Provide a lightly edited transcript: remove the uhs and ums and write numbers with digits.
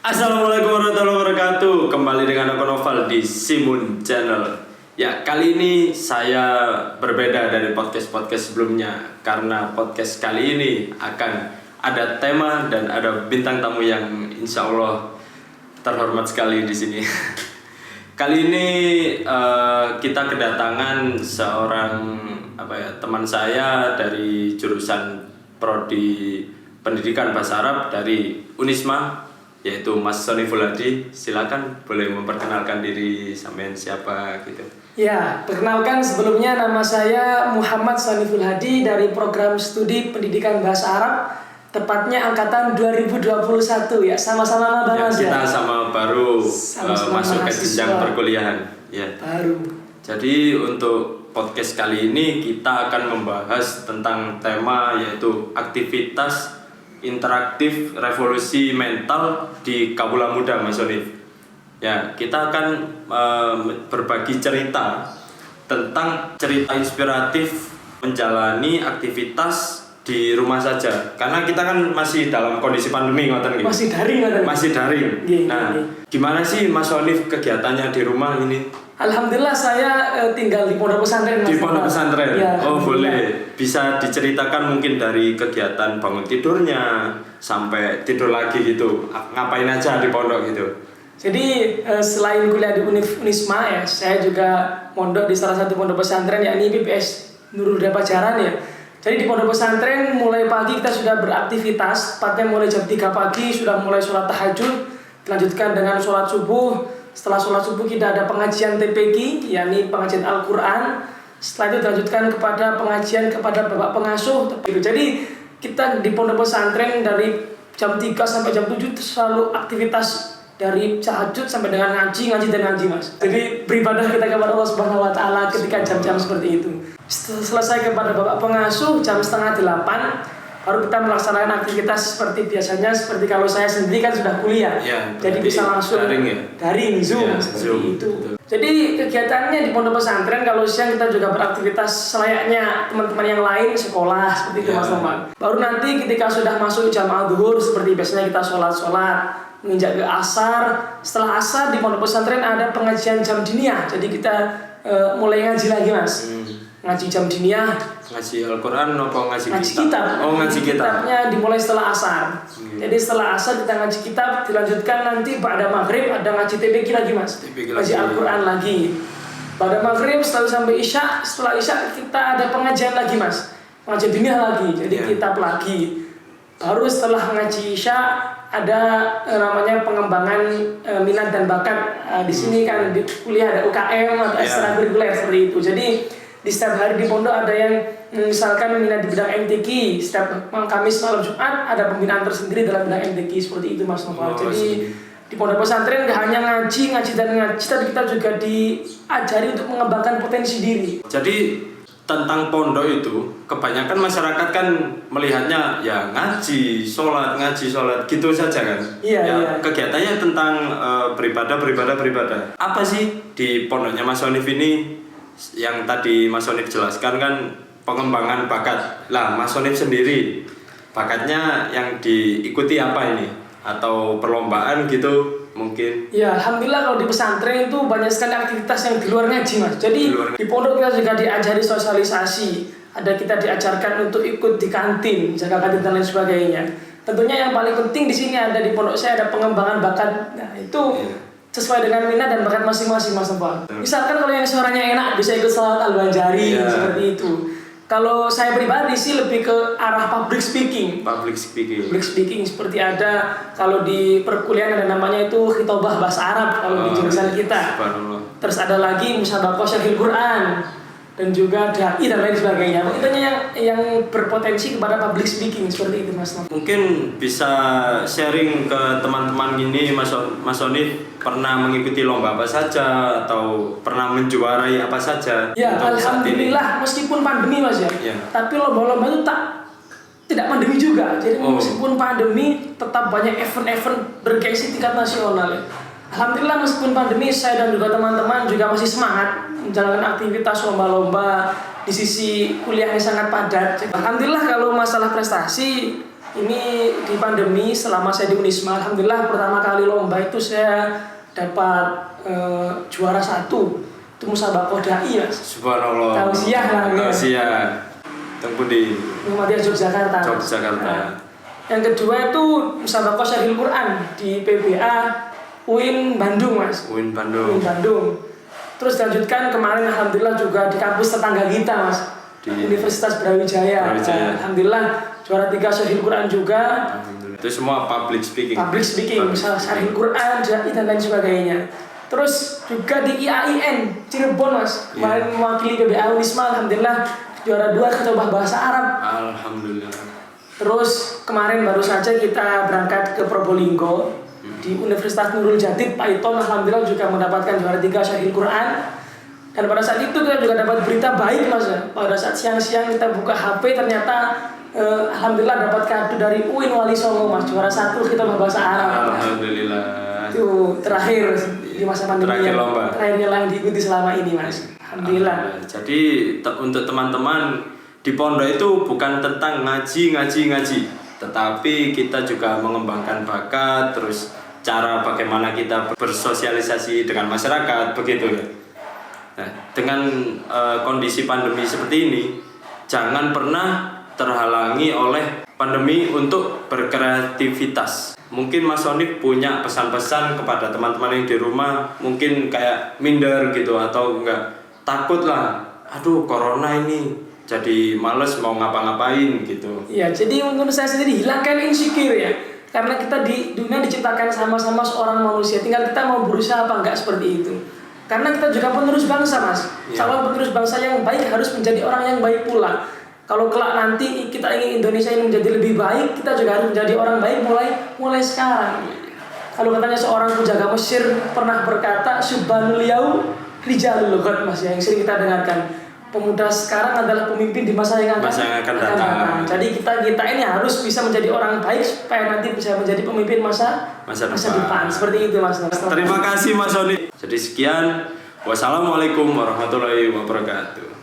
Assalamualaikum warahmatullahi wabarakatuh. Kembali dengan aku Noval di Simun Channel. Ya, kali ini saya berbeda dari podcast-podcast sebelumnya karena podcast kali ini akan ada tema dan ada bintang tamu yang insya Allah terhormat sekali di sini. Kali ini kita kedatangan seorang teman saya dari jurusan Prodi Pendidikan Bahasa Arab dari Unisma, yaitu Mas Soniful Hadi. Silakan boleh memperkenalkan diri, sampean siapa gitu. Ya, perkenalkan sebelumnya nama saya Muhammad Soniful Hadi dari program studi Pendidikan Bahasa Arab, tepatnya angkatan 2021 ya, sama-sama Bang Mas. Kita sama baru masuk ke jenjang perkuliahan ya. Baru. Jadi untuk podcast kali ini kita akan membahas tentang tema yaitu aktivitas interaktif revolusi mental di Kaula Muda, Mas Sonif. Ya, kita akan berbagi cerita tentang cerita inspiratif menjalani aktivitas di rumah saja. Karena kita kan masih dalam kondisi pandemi, ngoten nggih. Masih daring. Nah, gimana sih Mas Sonif kegiatannya di rumah ini? Alhamdulillah saya tinggal di pondok pesantren. Di pondok pesantren. Ya, oh boleh. Bisa diceritakan mungkin dari kegiatan bangun tidurnya sampai tidur lagi gitu. Ngapain aja di pondok gitu? Jadi selain kuliah di Unisma ya, saya juga mondok di salah satu pondok pesantren yakni PPS Nurul Huda Pajaran ya. Jadi di pondok pesantren mulai pagi kita sudah beraktivitas, tepatnya mulai jam 3 pagi sudah mulai sholat tahajud, dilanjutkan dengan sholat subuh. Setelah sholat subuh kita ada pengajian TPQ, yakni pengajian Al-Quran. Setelah itu dilanjutkan kepada pengajian kepada bapak pengasuh. Jadi kita di pondok pesantren dari jam 3 sampai jam 7 selalu aktivitas dari tahajud sampai dengan ngaji Mas. Jadi beribadah kita kepada Allah Subhanahu Wa Taala ketika jam-jam seperti itu. Selesai kepada bapak pengasuh jam 7:30 baru kita melaksanakan aktivitas seperti biasanya, seperti kalau saya sendiri kan sudah kuliah ya, jadi bisa langsung daring Zoom ya, seperti Zoom. Itu jadi kegiatannya di pondok pesantren kalau siang kita juga beraktivitas selayaknya teman-teman yang lain sekolah seperti itu Mas Noman. Baru nanti ketika sudah masuk jam al-zuhur seperti biasanya kita sholat menginjak ke asar. Setelah asar di pondok pesantren ada pengajian jam diniyah, jadi kita mulai ngaji lagi Mas. Ngaji jam diniyah, ngaji Al-Quran atau ngaji kitab? Oh, ngaji kitabnya dimulai setelah asar. Jadi setelah asar kita ngaji kitab, dilanjutkan nanti pada maghrib ada ngaji TPQ lagi Mas. Ngaji Al-Quran lagi. Pada maghrib selalu sampai isya, setelah isya kita ada pengajian lagi Mas. Pengajian diniyah lagi, jadi kitab lagi. Baru setelah ngaji isya ada namanya pengembangan minat dan bakat. Di sini kan di kuliah ada UKM atau ekstrakurikuler seperti itu. Jadi di setiap hari di pondok ada yang misalkan minat di bidang MTQ, setiap Kamis malam Jumat ada pembinaan tersendiri dalam bidang MTQ seperti itu Mas Noval. Jadi di pondok pesantren gak hanya ngaji, tapi kita juga diajari untuk mengembangkan potensi diri. Jadi tentang pondok itu kebanyakan masyarakat kan melihatnya ya ngaji, sholat gitu saja kan. Iya. Kegiatannya tentang beribadah. Apa sih di pondoknya Mas Sonif ini? Yang tadi Mas Sonif jelaskan kan pengembangan bakat. Lah Mas Sonif sendiri bakatnya yang diikuti apa ini? Atau perlombaan gitu mungkin? Ya Alhamdulillah kalau di pesantren itu banyak sekali aktivitas yang di luar ngaji Mas. Jadi di pondok kita juga diajari sosialisasi. Ada kita diajarkan untuk ikut di kantin, jaga kantin dan lain sebagainya. Tentunya yang paling penting di sini ada di pondok saya ada pengembangan bakat. Nah itu sesuai dengan minat dan bakat masing-masing Mas Noval. Misalkan kalau yang suaranya enak bisa ikut salat al-banjari seperti itu. Kalau saya pribadi sih lebih ke arah public speaking seperti ada kalau di perkuliahan ada namanya itu khitobah bahasa Arab kalau di jurusan kita. Terus ada lagi musabaqah syarhil Quran dan juga dai dan lain sebagainya. Intinya yang berpotensi kepada public speaking seperti itu Mas Noval. Mungkin bisa sharing ke teman-teman gini Mas Sonif pernah mengikuti lomba apa saja atau pernah menjuarai apa saja? Ya Alhamdulillah meskipun pandemi Mas ya. Tapi lomba-lomba itu tidak pandemi juga. Jadi meskipun pandemi tetap banyak event-event bergengsi tingkat nasional ya. Alhamdulillah meskipun pandemi saya dan juga teman-teman juga masih semangat menjalankan aktivitas lomba-lomba di sisi kuliah yang sangat padat. Alhamdulillah kalau masalah prestasi Ini di pandemi selama saya di Unisma, alhamdulillah pertama kali lomba itu saya dapat juara 1. Itu musabaqah dai ya. Subhanallah. Tausiah lah ya. Tausiah. Tengku di Muhammadiyah Yogyakarta. Yogyakarta. Yang kedua itu musabaqah Syarhil Quran di PBA UIN Bandung, Mas. UIN UIN Bandung. Bandung. Terus dilanjutkan kemarin alhamdulillah juga di kampus tetangga kita, Mas. Di Universitas Brawijaya. Brawijaya. Alhamdulillah juara 3 Syarhil Quran juga. Alhamdulillah. Itu semua public speaking. Public speaking, misal Syarhil Quran, jai dan lain sebagainya. Terus juga di IAIN Cirebon, Mas. Kemarin mewakili PBA Unisma, alhamdulillah juara 2 ketobah bahasa Arab. Alhamdulillah. Terus kemarin baru saja kita berangkat ke Probolinggo di Universitas Nurul Jadid Python, alhamdulillah juga mendapatkan juara 3 Syarhil Quran. Dan pada saat itu kita juga dapat berita baik, Mas. Pada saat siang-siang kita buka HP ternyata alhamdulillah dapat kado dari UIN Wali Songo, Mas, juara 1 kita bahasa Arab. Alhamdulillah. Itu terakhir di masa pandemi Terakhir lomba. terakhirnya yang diikuti selama ini, Mas. Alhamdulillah. Jadi untuk teman-teman di pondok itu bukan tentang ngaji, tetapi kita juga mengembangkan bakat, terus cara bagaimana kita bersosialisasi dengan masyarakat, begitu ya. Nah, dengan kondisi pandemi seperti ini, jangan pernah terhalangi oleh pandemi untuk berkreativitas. Mungkin Mas Sonik punya pesan-pesan kepada teman-teman yang di rumah, mungkin kayak minder gitu atau enggak, takut lah, aduh corona ini, jadi males mau ngapa-ngapain gitu. Ya, jadi menurut saya sendiri hilangkan insecure ya. Karena kita di dunia diciptakan sama-sama seorang manusia, tinggal kita mau berusaha apa enggak seperti itu. Karena kita juga penerus bangsa, Mas. Calon penerus bangsa yang baik harus menjadi orang yang baik pula. Kalau kelak nanti kita ingin Indonesia ini menjadi lebih baik, kita juga harus menjadi orang baik mulai sekarang. Kalau katanya seorang penjaga Mesir pernah berkata, "Subhanul yaum rijalul lughat", Mas, yang sering kita dengarkan. Pemuda sekarang adalah pemimpin di masa yang akan datang. Jadi kita ini harus bisa menjadi orang baik supaya nanti bisa menjadi pemimpin masa depan. Seperti itu, Mas. Terima kasih Mas Sony. Jadi sekian. Wassalamualaikum warahmatullahi wabarakatuh.